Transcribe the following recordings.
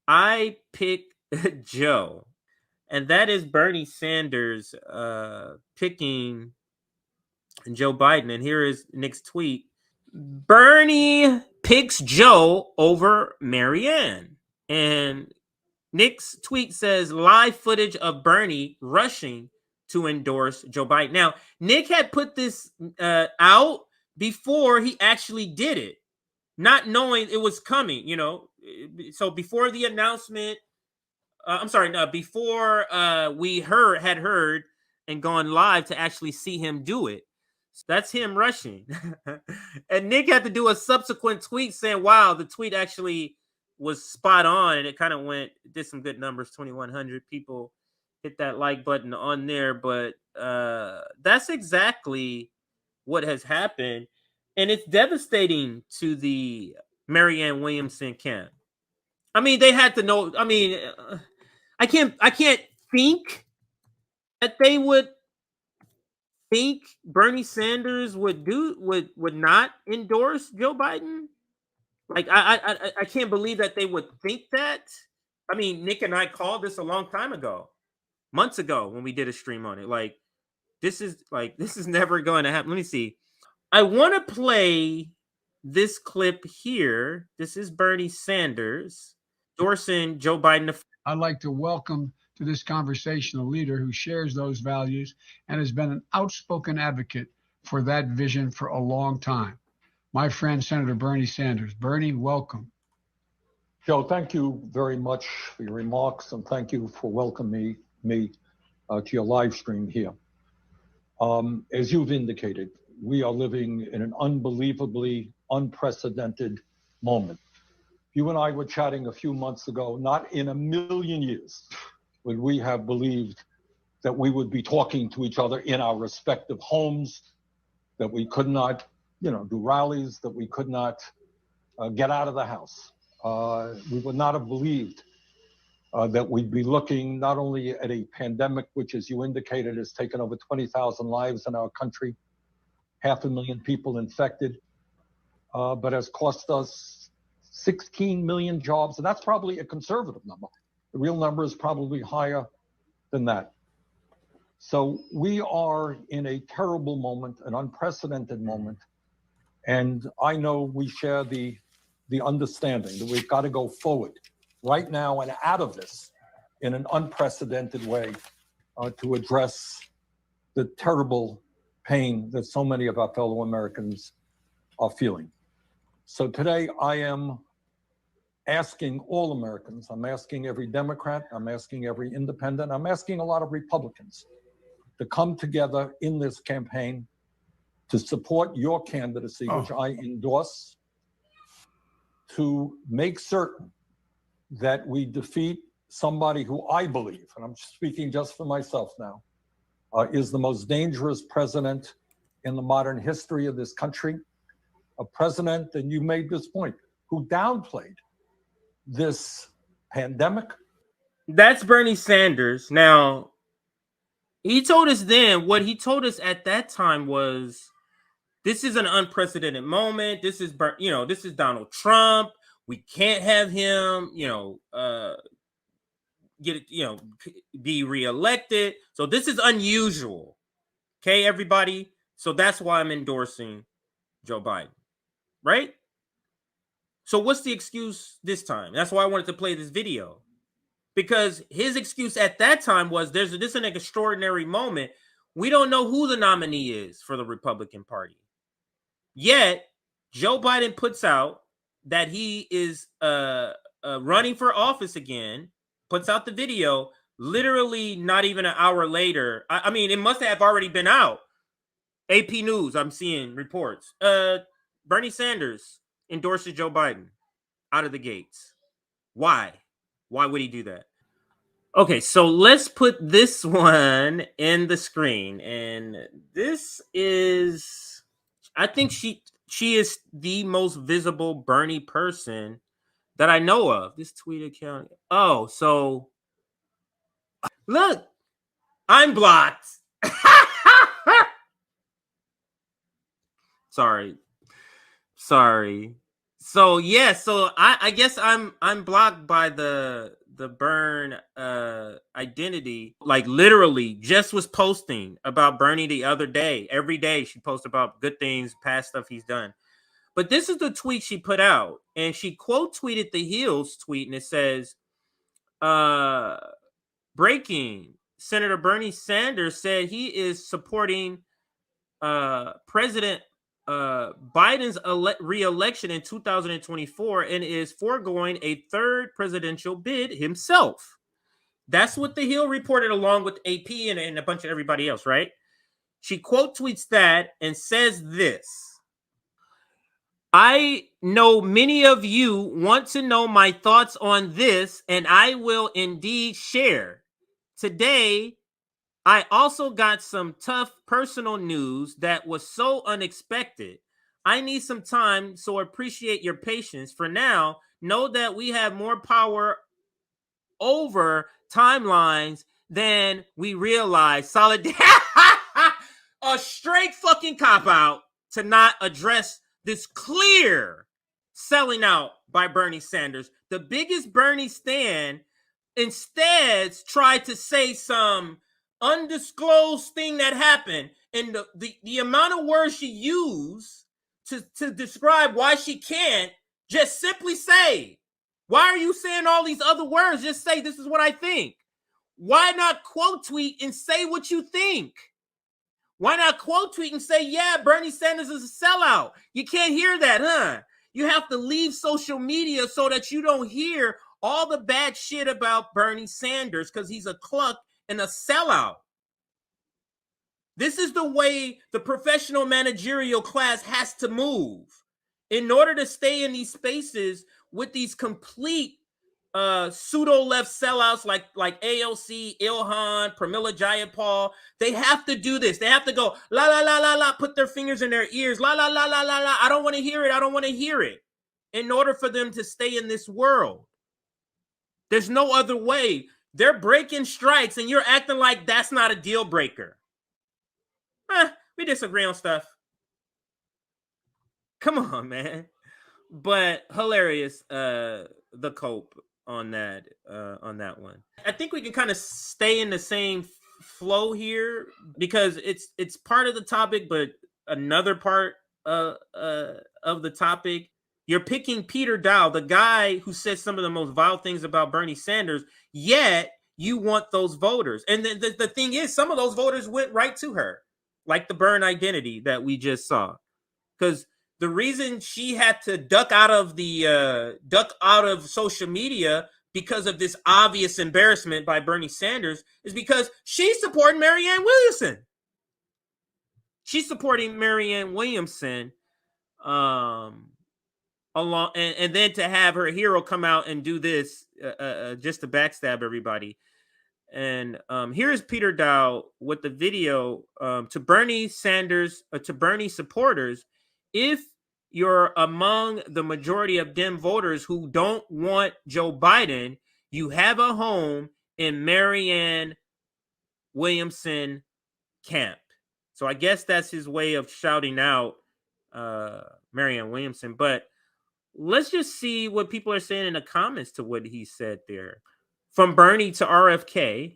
I pick Joe. And that is Bernie Sanders picking Joe Biden. And here is Nick's tweet. Bernie picks Joe over Marianne. And Nick's tweet says live footage of Bernie rushing to endorse Joe Biden. Now, Nick had put this out before he actually did it, not knowing it was coming, you know. So before the announcement, before we had heard and gone live to actually see him do it. So that's him rushing. And Nick had to do a subsequent tweet saying, wow, the tweet actually was spot on, and it kind of did some good numbers. 2,100 people hit that like button on there, but that's exactly what has happened, and it's devastating to the Marianne Williamson camp. I mean, they had to know. I mean, I can't think that they would think Bernie Sanders would not endorse Joe Biden. Like I can't believe that they would think that. I mean, Nick and I called this a long time ago, months ago, when we did a stream on it. Like this is never going to happen. Let me see. I want to play this clip here. This is Bernie Sanders endorsing Joe Biden. I'd like to welcome to this conversation a leader who shares those values and has been an outspoken advocate for that vision for a long time. My friend, Senator Bernie Sanders. Bernie, welcome. Joe, thank you very much for your remarks, and thank you for welcoming me to your live stream here. As you've indicated, we are living in an unbelievably unprecedented moment. You and I were chatting a few months ago. Not in a million years would we have believed that we would be talking to each other in our respective homes, that we could not, do rallies, that we could not get out of the house. We would not have believed that we'd be looking not only at a pandemic, which, as you indicated, has taken over 20,000 lives in our country, 500,000 people infected, but has cost us 16 million jobs. And that's probably a conservative number. The real number is probably higher than that. So we are in a terrible moment, an unprecedented moment. And I know we share the understanding that we've got to go forward right now and out of this in an unprecedented way to address the terrible pain that so many of our fellow Americans are feeling. So today I am asking all Americans, I'm asking every Democrat, I'm asking every independent, I'm asking a lot of Republicans to come together in this campaign to support your candidacy, which I endorse, to make certain that we defeat somebody who I believe, and I'm speaking just for myself now, is the most dangerous president in the modern history of this country. A president, and you made this point, who downplayed this pandemic. That's Bernie Sanders. Now, he told us then, what he told us at that time was, this is an unprecedented moment. This is, this is Donald Trump. We can't have him, be reelected. So this is unusual. Okay, everybody. So that's why I'm endorsing Joe Biden, right? So what's the excuse this time? That's why I wanted to play this video, because his excuse at that time was this is an extraordinary moment. We don't know who the nominee is for the Republican Party. Yet Joe Biden puts out that he is running for office again, puts out the video literally not even an hour later. I mean, it must have already been out. AP News, I'm seeing reports. Bernie Sanders endorses Joe Biden out of the gates. Why? Why would he do that? Okay, so let's put this one in the screen. And this is, I think she is the most visible Bernie person that I know of. This tweet account. Oh, so look, I'm blocked. Sorry. So yeah, so I guess I'm blocked by the Burn identity. Like literally just was posting about Bernie the other day. Every day she posts about good things, past stuff he's done. But this is the tweet she put out, and she quote tweeted the Hills tweet, and it says, breaking, Senator Bernie Sanders said he is supporting President Biden's re-election in 2024 and is foregoing a third presidential bid himself. That's what the Hill reported along with AP and a bunch of everybody else, right? She quote tweets that and says this: I know many of you want to know my thoughts on this, and I will indeed share. Today, I also got some tough personal news that was so unexpected. I need some time, so appreciate your patience. For now, know that we have more power over timelines than we realize. Solid. A straight fucking cop-out to not address this clear selling out by Bernie Sanders. The biggest Bernie stand instead tried to say some undisclosed thing that happened, and the amount of words she used to describe why she can't just simply say, why are you saying all these other words? Just say, this is what I think. Why not quote tweet and say what you think? Why not quote tweet and say, yeah, Bernie Sanders is a sellout? You can't hear that, huh? You have to leave social media so that you don't hear all the bad shit about Bernie Sanders because he's a cluck and a sellout. This is the way the professional managerial class has to move in order to stay in these spaces with these complete pseudo left sellouts like AOC, Ilhan, Pramila Jayapal. They have to do this. They have to go la la la la la, put their fingers in their ears, la la la la la la. I don't want to hear it. I don't want to hear it. In order for them to stay in this world, there's no other way. They're breaking strikes, and you're acting like that's not a deal breaker. We disagree on stuff. Come on, man. But hilarious. The cope on that one. I think we can kind of stay in the same flow here because it's part of the topic, but another part of the topic. You're picking Peter Dow, the guy who said some of the most vile things about Bernie Sanders, yet you want those voters. And the thing is, some of those voters went right to her, like the Burn identity that we just saw. Because the reason she had to duck out of social media because of this obvious embarrassment by Bernie Sanders is because she's supporting Marianne Williamson. She's supporting Marianne Williamson, along, and then to have her hero come out and do this just to backstab everybody. And here's Peter Dow with the video to Bernie Sanders, to Bernie supporters. If you're among the majority of Dem voters who don't want Joe Biden, you have a home in Marianne Williamson camp. So I guess that's his way of shouting out Marianne Williamson. But let's just see what people are saying in the comments to what he said there. From Bernie to RFK,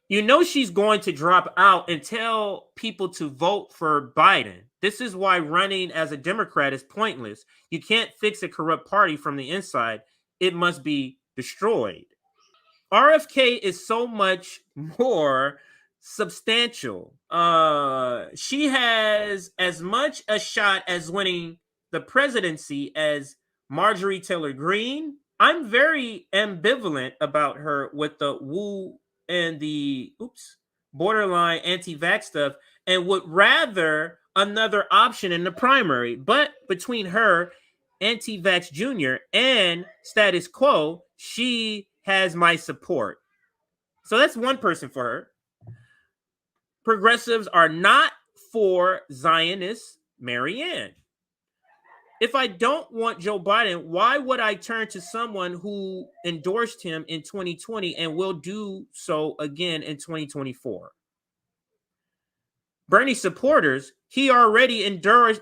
you know she's going to drop out and tell people to vote for Biden. This is why running as a Democrat is pointless. You can't fix a corrupt party from the inside. It must be destroyed. RFK is so much more substantial. She has as much a shot as winning the presidency as Marjorie Taylor Greene. I'm very ambivalent about her with the woo and the borderline anti-vax stuff, and would rather another option in the primary. But between her, anti-vax Jr., and status quo, she has my support. So that's one person for her. Progressives are not for Zionist Marianne. If I don't want Joe Biden, why would I turn to someone who endorsed him in 2020 and will do so again in 2024? Bernie supporters, he already endorsed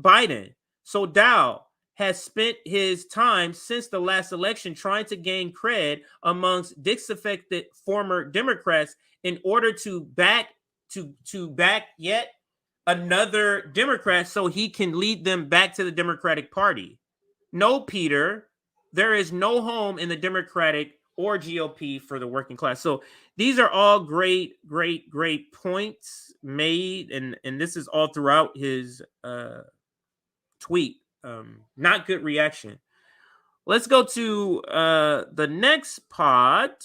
Biden. So Dow, has spent his time since the last election trying to gain cred amongst disaffected former Democrats in order to back yet another Democrat so he can lead them back to the Democratic Party. No, Peter, there is no home in the Democratic or GOP for the working class. So these are all great points made, and this is all throughout his tweet. Not good reaction. Let's go to the next part.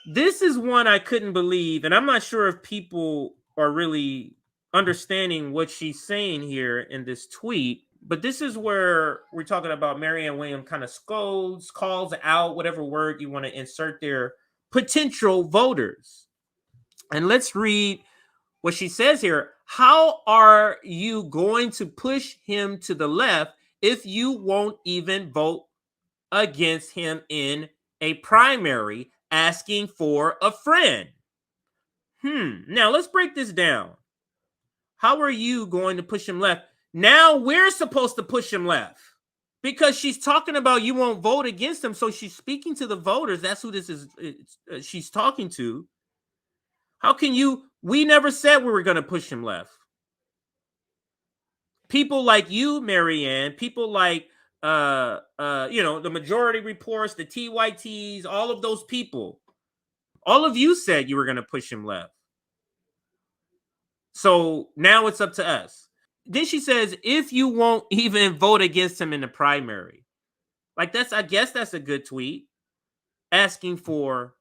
This is one I couldn't believe, and I'm not sure if people are really understanding what she's saying here in this tweet, but this is where we're talking about Marianne Williams kind of scolds, calls out, whatever word you want to insert there, potential voters. And let's read what she says here. How are you going to push him to the left if you won't even vote against him in a primary, asking for a friend? Now let's break this down. How are you going to push him left? Now we're supposed to push him left because she's talking about you won't vote against him. So she's speaking to the voters. That's who this is. She's talking to. How can you? We never said we were going to push him left. People like you, Marianne, people like, the Majority Reports, the TYTs, all of those people, all of you said you were going to push him left. So now it's up to us. Then she says, if you won't even vote against him in the primary. Like I guess that's a good tweet. Asking for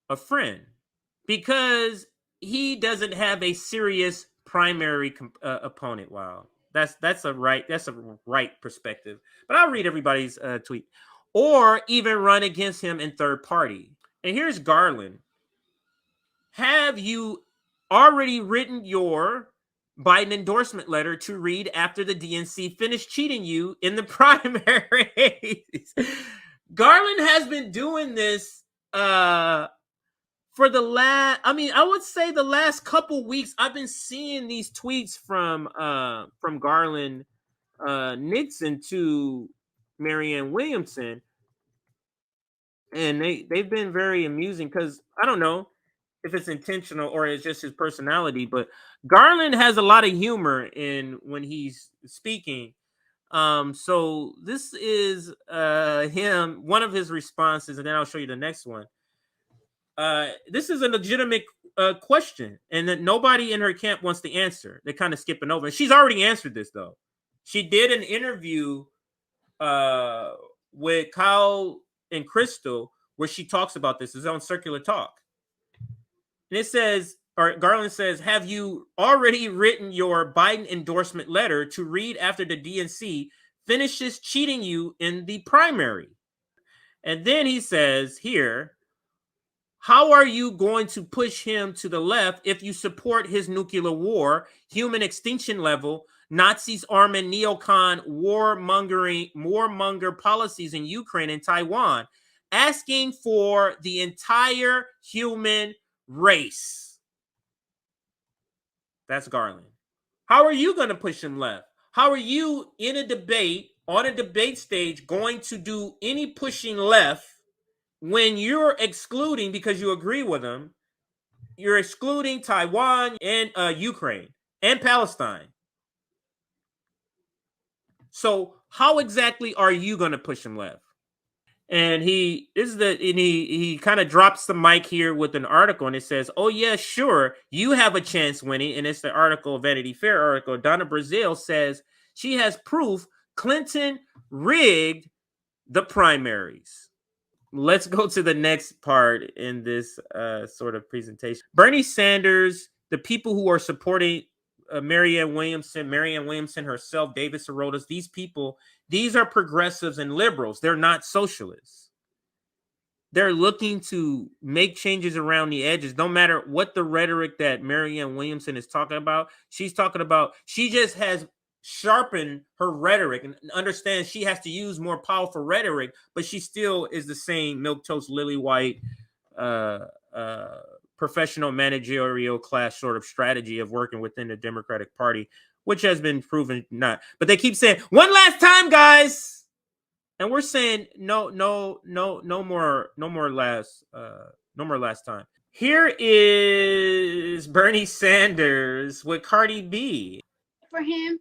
a friend. Because he doesn't have a serious primary opponent. Wow. That's a right perspective. But I'll read everybody's tweet. Or even run against him in third party. And here's Garland. Have you already written your Biden endorsement letter to read after the DNC finished cheating you in the primaries? Garland has been doing this for the last, I would say the last couple weeks. I've been seeing these tweets from Garland Nixon to Marianne Williamson, and they've been very amusing because I don't know if it's intentional or it's just his personality, but Garland has a lot of humor when he's speaking. So this is one of his responses, and then I'll show you the next one. This is a legitimate question, and that nobody in her camp wants to answer. They're kind of skipping over. She's already answered this, though. She did an interview with Kyle and Crystal where she talks about this. It's on Circular Talk. And it says, or Garland says, have you already written your Biden endorsement letter to read after the DNC finishes cheating you in the primary? And then he says here, how are you going to push him to the left if you support his nuclear war, human extinction level, Nazis arming neocon warmonger policies in Ukraine and Taiwan, asking for the entire human race? That's Garland. How are you going to push him left? How are you in a debate, on a debate stage, going to do any pushing left when you're excluding, because you agree with him, you're excluding Taiwan and Ukraine and Palestine? So how exactly are you going to push him left? And he kind of drops the mic here with an article, and it says, oh yeah, sure, you have a chance winning. And it's the article, Vanity Fair article. Donna Brazile says she has proof Clinton rigged the primaries. Let's go to the next part in this sort of presentation. Bernie Sanders, the people who are supporting Marianne Williamson herself, David Sorotas, these people, these are progressives and liberals. They're not socialists. They're looking to make changes around the edges. No matter what the rhetoric that Marianne Williamson is talking about, she just has sharpened her rhetoric and understands she has to use more powerful rhetoric, but she still is the same milquetoast, lily white, professional managerial class sort of strategy of working within the Democratic Party, which has been proven not. But they keep saying, one last time, guys, And we're saying no more last time. Here is Bernie Sanders with Cardi B. For him,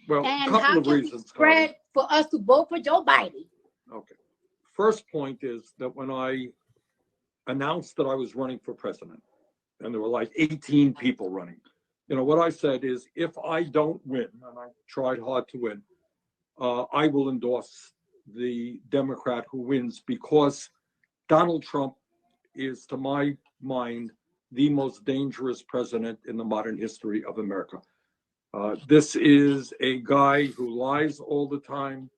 well, and couple how of can reasons, we spread Cardi. for us to vote for Joe Biden? Okay. First point is that when I announced that I was running for president, and there were like 18 people running, what I said is, if I don't win, and I tried hard to win, I will endorse the Democrat who wins, because Donald Trump is, to my mind, the most dangerous president in the modern history of America. This is a guy who lies all the time.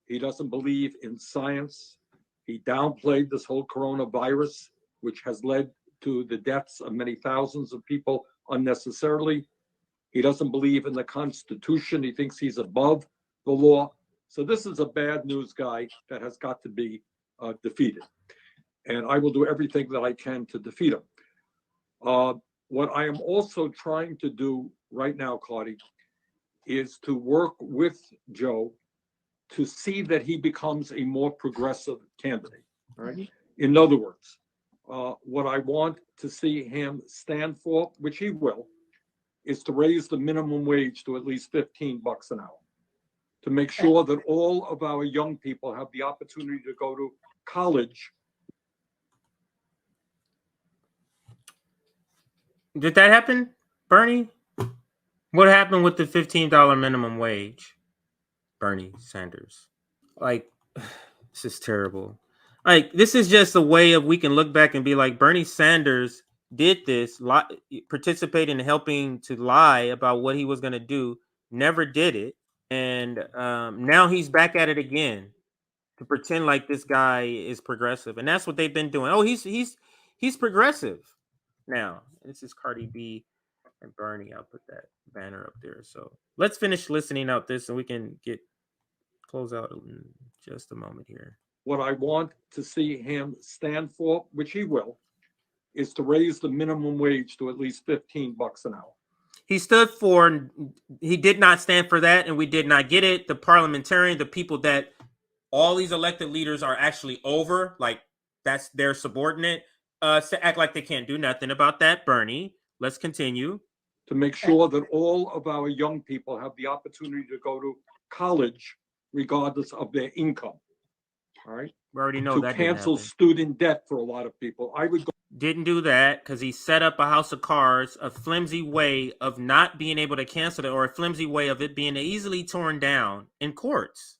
He doesn't believe in science. He downplayed this whole coronavirus, which has led to the deaths of many thousands of people unnecessarily. He doesn't believe in the Constitution. He thinks he's above the law. So this is a bad news guy that has got to be defeated. And I will do everything that I can to defeat him. What I am also trying to do right now, Cardi, is to work with Joe to see that he becomes a more progressive candidate. All right. In other words, what I want to see him stand for, which he will, is to raise the minimum wage to at least $15 an hour, to make sure that all of our young people have the opportunity to go to college. Did that happen, Bernie? What happened with the $15 minimum wage, Bernie Sanders? Like, this is terrible. Like, this is just a way of we can look back and be like, Bernie Sanders did this, participate in helping to lie about what he was going to do, never did it, and now he's back at it again to pretend like this guy is progressive, and that's what they've been doing. Oh, he's progressive now. This is Cardi B and Bernie. I'll put that banner up there. So let's finish listening out this, and we can close out in just a moment here. What I want to see him stand for, which he will, is to raise the minimum wage to at least $15 an hour. He stood for, he did not stand for that, and we did not get it. The parliamentarian, the people that all these elected leaders are actually over, like that's their subordinate, to act like they can't do nothing about that. Bernie, let's continue. To make sure that all of our young people have the opportunity to go to college regardless of their income. All right. We already know that. To cancel student debt for a lot of people. I would go. Didn't do that because he set up a house of cards, a flimsy way of not being able to cancel it, or a flimsy way of it being easily torn down in courts.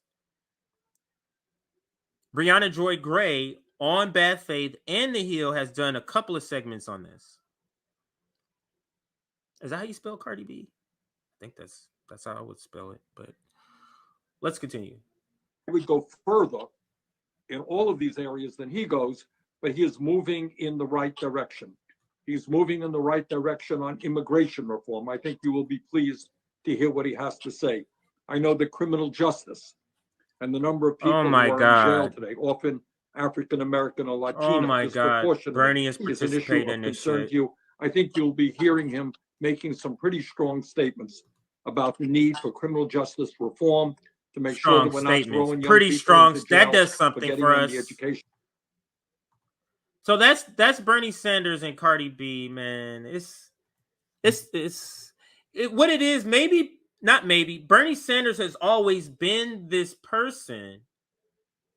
Brianna Joy Gray on Bad Faith and The Hill has done a couple of segments on this. Is that how you spell Cardi B? I think that's how I would spell it, but let's continue. I would go further in all of these areas than he goes, but he is moving in the right direction. He's moving in the right direction on immigration reform. I think you will be pleased to hear what he has to say. I know the criminal justice and the number of people who are in jail today, often African American or Latino. Oh my God, Bernie is participating in this shit. I think you'll be hearing him making some pretty strong statements about the need for criminal justice reform to make sure that we're not throwing young people strong. into jail That does something for us. So that's Bernie Sanders and Cardi B, man. What it is. Maybe not. Maybe Bernie Sanders has always been this person.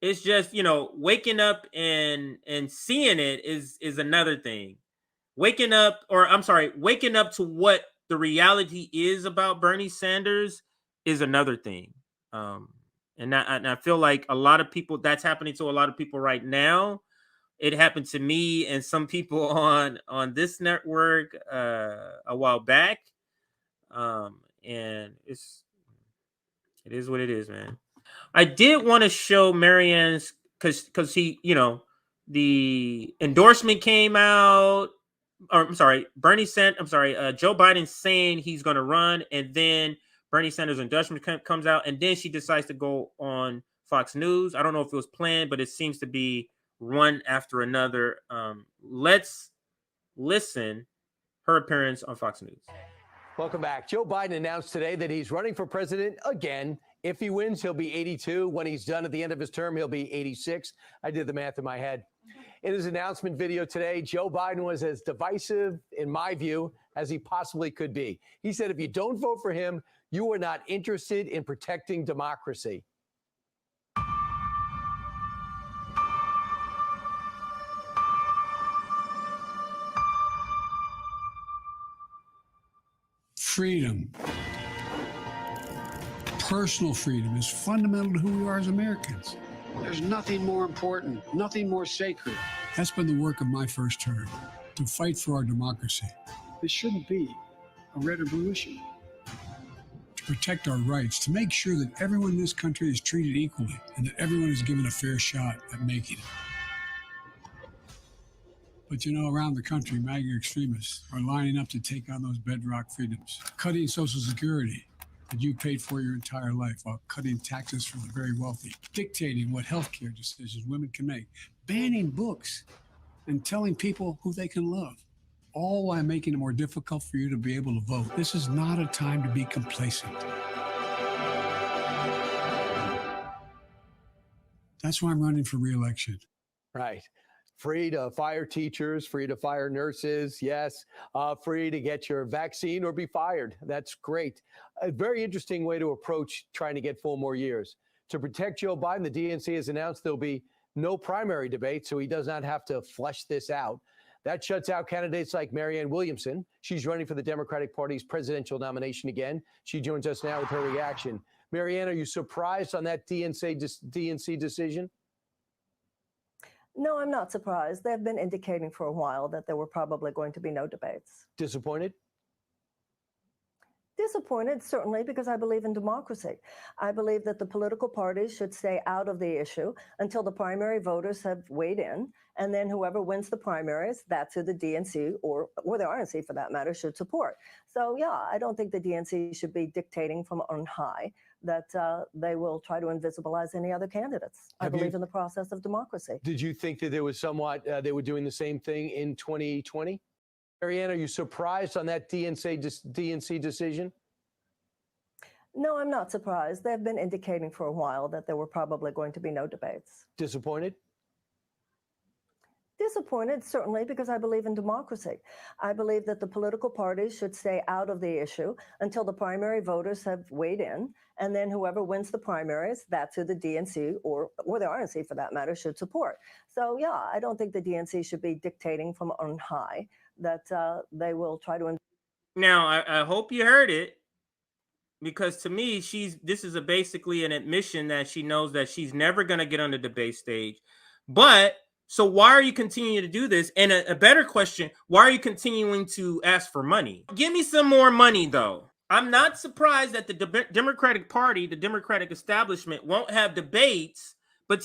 It's just, waking up and seeing it is another thing. Waking up to what the reality is about Bernie Sanders is another thing. And I feel like a lot of people, that's happening to a lot of people right now. It happened to me and some people on this network a while back. And it is what it is, man. I did want to show Marianne's because he, the endorsement came out. Or I'm sorry, Joe Biden saying he's going to run, and then Bernie Sanders' endorsement comes out, and then she decides to go on Fox News. I don't know if it was planned, but it seems to be one after another. Let's listen her appearance on Fox News. Welcome back. Joe Biden announced today that he's running for president again If he wins, he'll be 82. When he's done at the end of his term, he'll be 86. I did the math in my head. In his announcement video today, Joe Biden was as divisive, in my view, as he possibly could be. He said, if you don't vote for him, you are not interested in protecting democracy. Freedom, personal freedom, is fundamental to who we are as Americans. There's nothing more important, nothing more sacred. That's been the work of my first term, to fight for our democracy. This shouldn't be a red or blue issue. To protect our rights, to make sure that everyone in this country is treated equally and that everyone is given a fair shot at making it. But you know, around the country, MAGA extremists are lining up to take on those bedrock freedoms, cutting Social Security that you paid for your entire life while cutting taxes from the very wealthy, dictating what healthcare decisions women can make, banning books, and telling people who they can love, all while making it more difficult for you to be able to vote. This is not a time to be complacent. That's why I'm running for re-election. Right. Free to fire teachers, free to fire nurses, yes, free to get your vaccine or be fired. That's great. A very interesting way to approach trying to get 4 more years. To protect Joe Biden, the DNC has announced there'll be no primary debate, so he does not have to flesh this out. That shuts out candidates like Marianne Williamson. She's running for the Democratic Party's presidential nomination again. She joins us now with her reaction. Marianne, are you surprised on that DNC decision? No, I'm not surprised. They've been indicating for a while that there were probably going to be no debates. Disappointed? Disappointed, certainly, because I believe in democracy. I believe that the political parties should stay out of the issue until the primary voters have weighed in, and then whoever wins the primaries, that's who the DNC or the RNC, for that matter, should support. So, yeah, I don't think the DNC should be dictating from on high that they will try to invisibilize any other candidates. I believe in the process of democracy. Did you think that there was somewhat, they were doing the same thing in 2020? Marianne, are you surprised on that DNC decision? No, I'm not surprised. They've been indicating for a while that there were probably going to be no debates. Disappointed? Disappointed, certainly, because I believe in democracy. I believe that the political parties should stay out of the issue until the primary voters have weighed in, and then whoever wins the primaries, that's who the DNC or the RNC, for that matter, should support. So, yeah, I don't think the DNC should be dictating from on high that they will try to. Now, I hope you heard it, because to me, this is basically an admission that she knows that she's never going to get on the debate stage. But so why are you continuing to do this? And a better question, why are you continuing to ask for money? Give me some more money, though. I'm not surprised that the Democratic Party, the Democratic establishment, won't have debates, but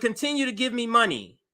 continue to give me money.